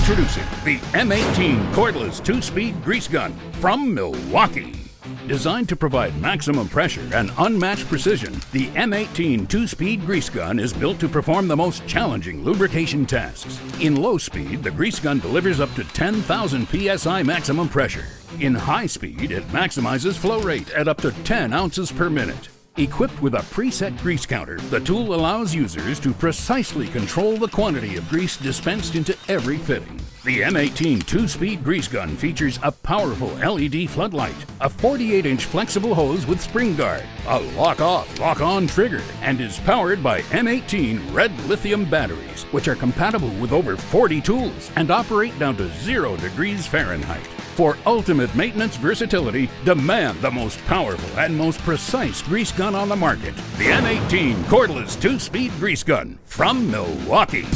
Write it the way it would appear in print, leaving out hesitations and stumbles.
Introducing the M18 Cordless 2-Speed Grease Gun from Milwaukee. Designed to provide maximum pressure and unmatched precision, the M18 2-Speed Grease Gun is built to perform the most challenging lubrication tasks. In low speed, the grease gun delivers up to 10,000 psi maximum pressure. In high speed, it maximizes flow rate at up to 10 ounces per minute. Equipped with a preset grease counter, the tool allows users to precisely control the quantity of grease dispensed into every fitting. The M18 2-Speed Grease Gun features a powerful LED floodlight, a 48-inch flexible hose with spring guard, a lock-off, lock-on trigger, and is powered by M18 red lithium batteries, which are compatible with over 40 tools and operate down to 0 degrees Fahrenheit. For ultimate maintenance versatility, demand the most powerful and most precise grease gun on the market, the M18 Cordless 2-Speed Grease Gun from Milwaukee.